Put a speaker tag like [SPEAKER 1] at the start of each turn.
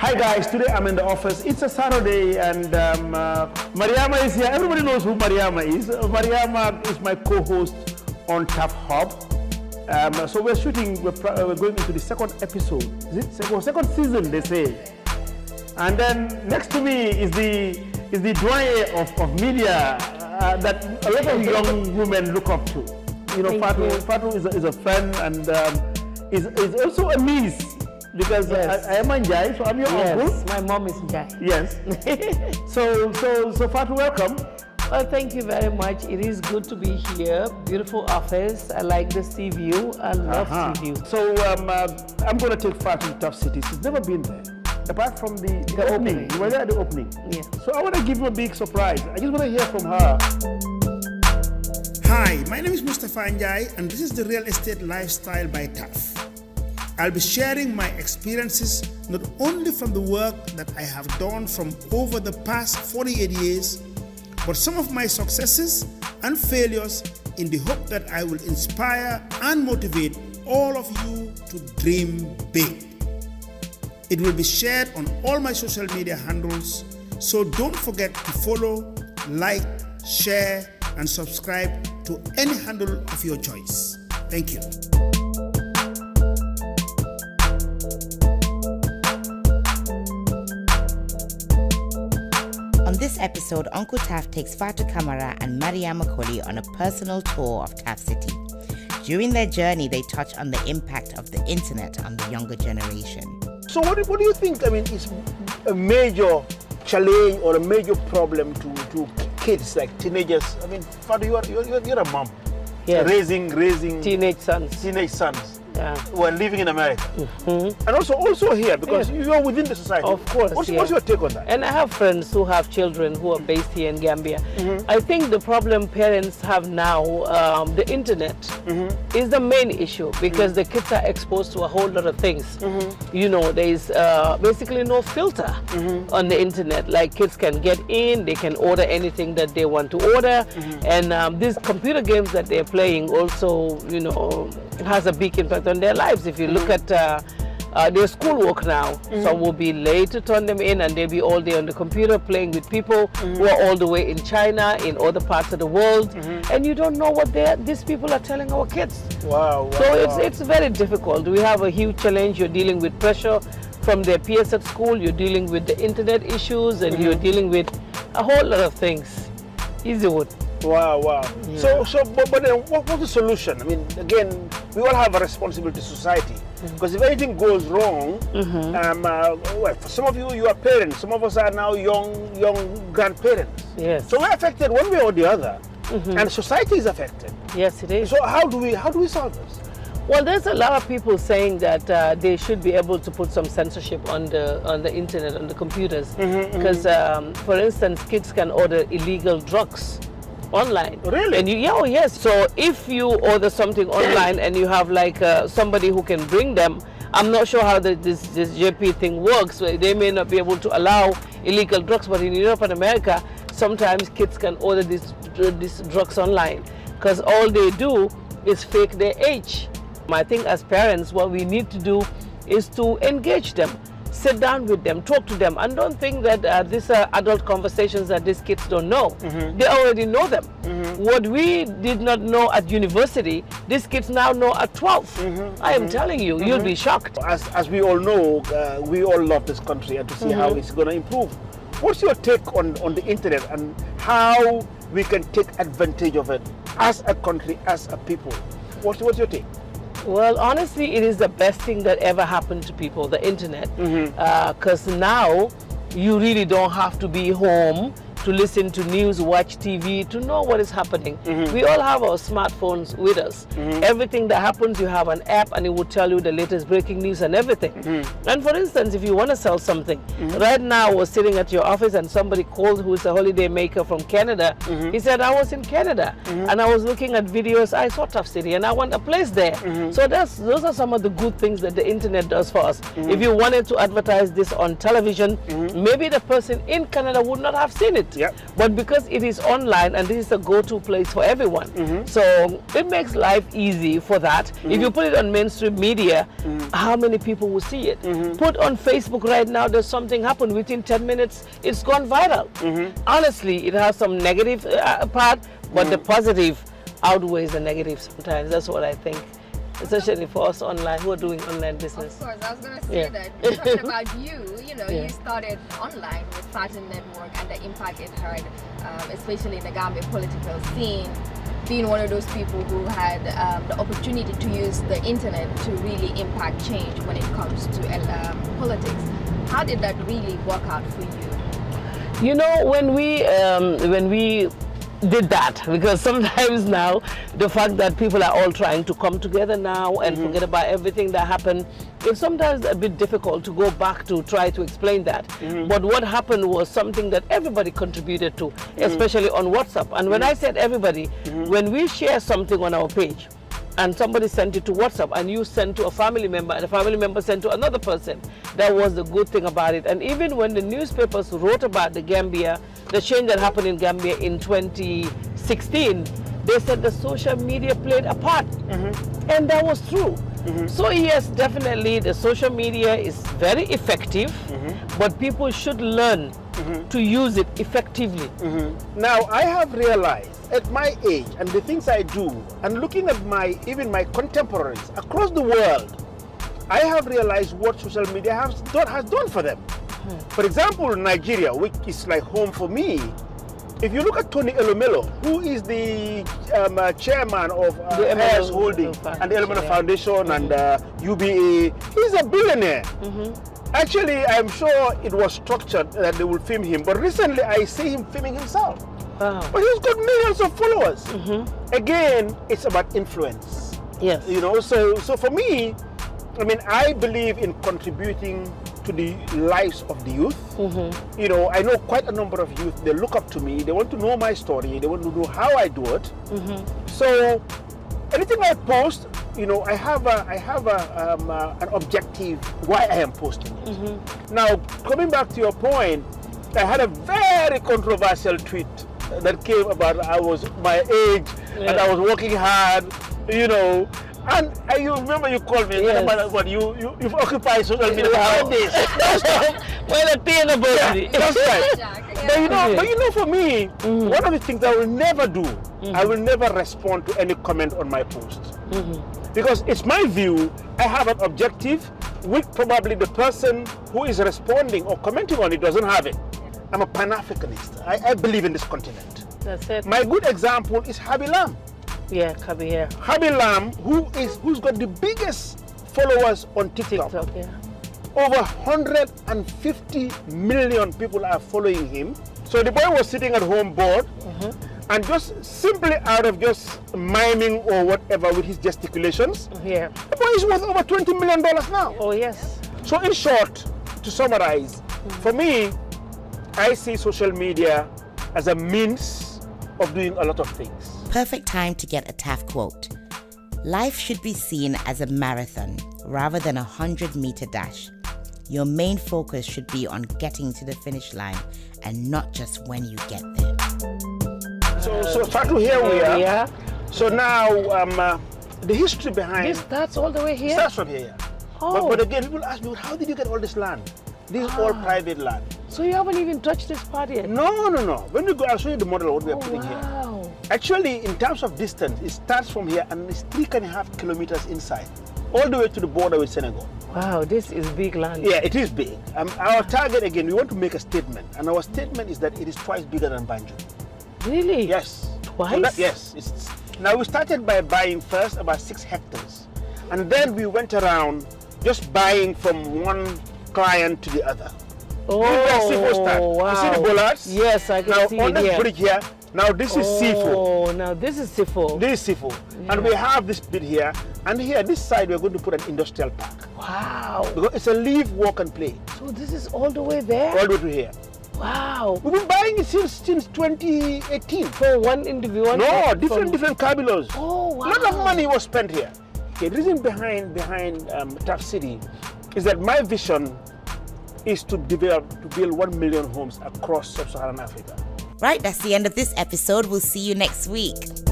[SPEAKER 1] Hi guys, today I'm in the office. It's a Saturday and Mariama is here. Everybody knows who Mariama is. Mariama is my co-host on TAF Hub. So we're shooting, we're going into the second episode. Is it second season, they say. And then next to me is the doyen of media that a lot of young women look up to. You know, Fatu is a friend and is also a niece. Because yes. I am Njai, so I'm your uncle.
[SPEAKER 2] Yes, my mom is Njai.
[SPEAKER 1] Yes. so Fatu, welcome.
[SPEAKER 2] Well, thank you very much. It is good to be here. Beautiful office. I like the sea view. I love sea view.
[SPEAKER 1] So I'm going to take Fatu to TAF City. She's never been there. Apart from the opening. You were there at the opening.
[SPEAKER 2] Yeah.
[SPEAKER 1] So I want to give you a big surprise. I just want to hear from her. Hi, my name is Mustafa Njai, and this is the Real Estate Lifestyle by TAF. I'll be sharing my experiences not only from the work that I have done from over the past 48 years, but some of my successes and failures in the hope that I will inspire and motivate all of you to dream big. It will be shared on all my social media handles, so don't forget to follow, like, share, and subscribe to any handle of your choice. Thank you.
[SPEAKER 3] On this episode, Uncle TAF takes Fatu Camara and Mariama Colley on a personal tour of TAF City. During their journey, they touch on the impact of the internet on the younger generation. So
[SPEAKER 1] what do you think, I mean, is a major challenge or a major problem to kids, like teenagers? I mean, Fatu, you're a mom.
[SPEAKER 2] Yes.
[SPEAKER 1] Raising
[SPEAKER 2] teenage sons. Yeah.
[SPEAKER 1] Who are living in America. And also here, because you are within the society.
[SPEAKER 2] Of course.
[SPEAKER 1] What's your take on that?
[SPEAKER 2] And I have friends who have children who are based here in Gambia. I think the problem parents have now, the internet, is the main issue, because the kids are exposed to a whole lot of things. You know, there is basically no filter on the internet. Like, kids can get in, they can order anything that they want to order. And these computer games that they're playing also, you know, it has a big impact on their lives. If you look at their schoolwork now, some will be late to turn them in, and they'll be all day on the computer playing with people who are all the way in China, in other parts of the world, and you don't know what these people are telling our kids.
[SPEAKER 1] Wow.
[SPEAKER 2] So it's very difficult. We have a huge challenge. You're dealing with pressure from their peers at school, you're dealing with the internet issues, and you're dealing with a whole lot of things. Easy wood.
[SPEAKER 1] Wow.
[SPEAKER 2] Yeah.
[SPEAKER 1] But then what's the solution? I mean, again, we all have a responsibility to society, because if anything goes wrong, well, for some of you are parents, some of us are now young grandparents.
[SPEAKER 2] Yes.
[SPEAKER 1] So we're affected one way or the other, and society is affected.
[SPEAKER 2] Yes, it is.
[SPEAKER 1] So how do we solve this?
[SPEAKER 2] Well, there's a lot of people saying that they should be able to put some censorship on the internet, on the computers, because, for instance, kids can order illegal drugs online.
[SPEAKER 1] Really?
[SPEAKER 2] And yes. So if you order something online and you have like somebody who can bring them, I'm not sure how this JP thing works. They may not be able to allow illegal drugs, but in Europe and America, sometimes kids can order these drugs online, because all they do is fake their age. I think as parents, what we need to do is to engage them, sit down with them, talk to them, and don't think that these are adult conversations that these kids don't know. They already know them. What we did not know at university, these kids now know at 12. I am telling you, you'll be shocked.
[SPEAKER 1] As we all know, we all love this country, and to see how it's going to improve. What's your take on the internet and how we can take advantage of it as a country, as a people? What's your take?
[SPEAKER 2] Well, honestly, it is the best thing that ever happened to people, the internet, because now you really don't have to be home to listen to news, watch TV, to know what is happening. We all have our smartphones with us. Everything that happens, you have an app and it will tell you the latest breaking news and everything. And for instance, if you want to sell something, right now I was sitting at your office and somebody called who is a holiday maker from Canada. He said, I was in Canada and I was looking at videos, I saw TAF City and I want a place there. So those are some of the good things that the internet does for us. If you wanted to advertise this on television, maybe the person in Canada would not have seen it. it.
[SPEAKER 1] Yep.
[SPEAKER 2] But because it is online and this is a go-to place for everyone, so it makes life easy for that. If you put it on mainstream media, how many people will see it? Put on Facebook right now, there's something happened within 10 minutes, it's gone viral. Honestly, it has some negative part, but the positive outweighs the negative sometimes. That's what I think. Especially for us online, who are doing online business.
[SPEAKER 4] Of course, I was going to say that. Talking about you know, you started online with Fatu Network and the impact it had, especially in the Gambia political scene, being one of those people who had the opportunity to use the internet to really impact change when it comes to politics. How did that really work out for you?
[SPEAKER 2] You know, when we did that, because sometimes now the fact that people are all trying to come together now and forget about everything that happened, it's sometimes a bit difficult to go back to try to explain that. But what happened was something that everybody contributed to, especially on WhatsApp. And when I said everybody, when we share something on our page and somebody sent it to WhatsApp and you sent to a family member and a family member sent to another person, that was the good thing about it. And even when the newspapers wrote about the Gambia, the change that happened in Gambia in 2016, they said the social media played a part. And that was true. So yes, definitely the social media is very effective, but people should learn to use it effectively.
[SPEAKER 1] Now, I have realized at my age and the things I do, and looking at even my contemporaries across the world, I have realized what social media has done for them. For example, Nigeria, which is like home for me, if you look at Tony Elumelu, who is the chairman of the MS Holding and the Elumelu Foundation and UBA, he's a billionaire. Actually, I'm sure it was structured that they will film him, but recently I see him filming himself. But he's got millions of followers. Again, it's about influence.
[SPEAKER 2] Yes.
[SPEAKER 1] You know, so for me, I mean, I believe in contributing to the lives of the youth. You know, I know quite a number of youth, they look up to me, they want to know my story, they want to know how I do it. So anything I post, you know, I have an objective why I am posting it. Now, coming back to your point, I had a very controversial tweet that came about I was my age and I was working hard, you know. And you remember you called me, what you've occupied social media for 5 days.
[SPEAKER 2] That's
[SPEAKER 1] right. But you know, for me, one of the things I will never do, I will never respond to any comment on my post. Because it's my view, I have an objective, which probably the person who is responding or commenting on it doesn't have it. I'm a Pan-Africanist. I believe in this continent.
[SPEAKER 2] That's it.
[SPEAKER 1] My good example is Habi Lam.
[SPEAKER 2] Yeah, Kabi here.
[SPEAKER 1] Habi Lam, who's got the biggest followers on TikTok. Over 150 million people are following him. So the boy was sitting at home bored, and just simply out of just miming or whatever with his gesticulations, the boy is worth over $20 million now.
[SPEAKER 2] Oh yes.
[SPEAKER 1] So in short, to summarize, for me, I see social media as a means of doing a lot of things.
[SPEAKER 3] Perfect time to get a TAF quote. Life should be seen as a marathon rather than a 100-meter dash. Your main focus should be on getting to the finish line and not just when you get there.
[SPEAKER 1] So Fatu, here we are.
[SPEAKER 2] Yeah.
[SPEAKER 1] So now the history behind
[SPEAKER 2] This starts all the way here?
[SPEAKER 1] Starts from here.
[SPEAKER 2] Oh.
[SPEAKER 1] But again, people ask me, how did you get all this land? This is all private land.
[SPEAKER 2] So you haven't even touched this part yet?
[SPEAKER 1] No. When we go, I'll show you the model of what we are putting here. Actually, in terms of distance, it starts from here and it's 3.5 kilometers inside, all the way to the border with Senegal.
[SPEAKER 2] Wow, this is big land.
[SPEAKER 1] Yeah, it is big. Our target, again, we want to make a statement, and our statement is that it is twice bigger than Banjul.
[SPEAKER 2] Really?
[SPEAKER 1] Yes.
[SPEAKER 2] Twice?
[SPEAKER 1] So yes. Now, we started by buying first about 6 hectares, and then we went around just buying from one client to the other.
[SPEAKER 2] Oh,
[SPEAKER 1] wow. You see the bollards?
[SPEAKER 2] Yes, I can see it here.
[SPEAKER 1] Now, on this bridge here, now this is Sifo.
[SPEAKER 2] Oh, now this is Sifo.
[SPEAKER 1] This is Sifo. Yeah. And we have this bit here, and here, this side, we're going to put an industrial park.
[SPEAKER 2] Wow.
[SPEAKER 1] Because it's a live, walk, and play.
[SPEAKER 2] So this is all the way there?
[SPEAKER 1] All the way to here.
[SPEAKER 2] Wow.
[SPEAKER 1] We've been buying it since 2018.
[SPEAKER 2] For one individual?
[SPEAKER 1] No, different cabilos.
[SPEAKER 2] Oh, wow.
[SPEAKER 1] A lot of money was spent here. Okay, the reason behind TAF City is that my vision is to build 1 million homes across sub-Saharan Africa.
[SPEAKER 3] Right, that's the end of this episode. We'll see you next week.